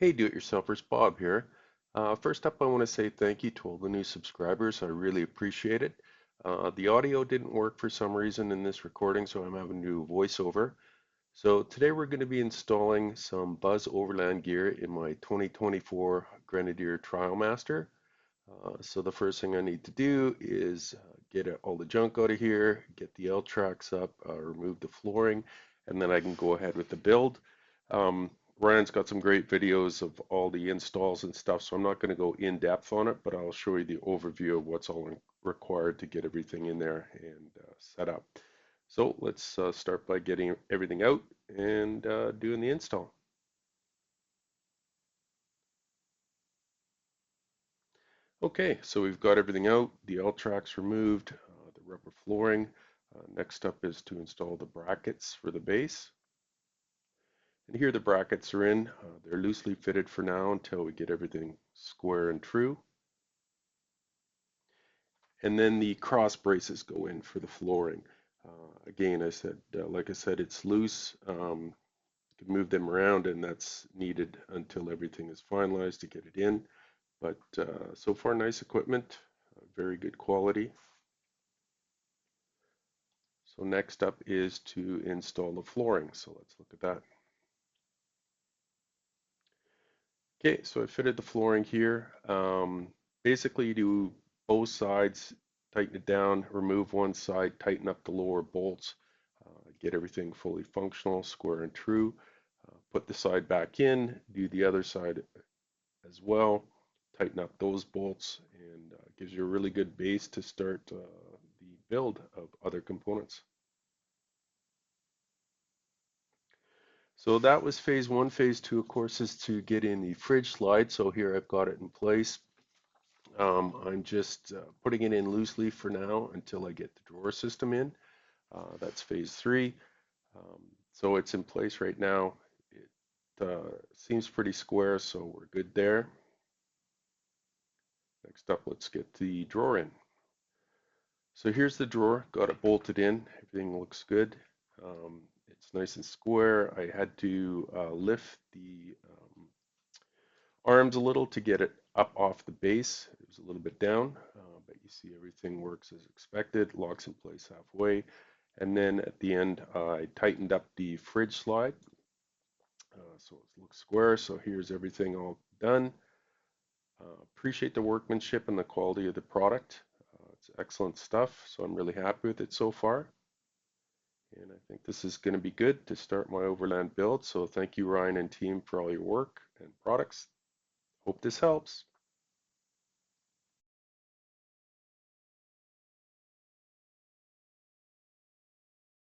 Hey, do-it-yourselfers, Bob here. First up, I want to say thank you to all the new subscribers. I really appreciate it. The audio didn't work for some reason in this recording, so I'm having to do voiceover. So today we're going to be installing some Buzz Overland gear in my 2024 Grenadier Trialmaster. So the first thing I need to do is get all the junk out of here, get the L-tracks up, remove the flooring, and then I can go ahead with the build. Ryan's got some great videos of all the installs and stuff, so I'm not going to go in depth on it, but I'll show you the overview of what's all required to get everything in there and set up. So let's start by getting everything out and doing the install. Okay, so we've got everything out, the L-tracks removed, the rubber flooring. Next up is to install the brackets for the base. And here the brackets are in. They're loosely fitted for now until we get everything square and true. And then the cross braces go in for the flooring. Again, like I said, it's loose. You can move them around, and that's needed until everything is finalized to get it in. But so far, nice equipment, very good quality. So next up is to install the flooring. So let's look at that. Okay, so I fitted the flooring here. Basically, you do both sides, tighten it down, remove one side, tighten up the lower bolts, get everything fully functional, square and true. Put the side back in, do the other side as well, tighten up those bolts, and gives you a really good base to start the build of other components. So that was phase one. Phase two, of course, is to get in the fridge slide. So here I've got it in place. I'm just putting it in loosely for now until I get the drawer system in. That's phase three. Um, so it's in place right now. It seems pretty square, so we're good there. Next up, let's get the drawer in. So here's the drawer, got it bolted in. Everything looks good. It's nice and square. I had to lift the arms a little to get it up off the base. It was a little bit down, but you see everything works as expected, locks in place halfway. And then at the end, I tightened up the fridge slide, so it looks square. So here's everything all done. Appreciate the workmanship and the quality of the product. It's excellent stuff, so I'm really happy with it so far. And I think this is going to be good to start my overland build. So thank you, Ryan and team, for all your work and products. Hope this helps.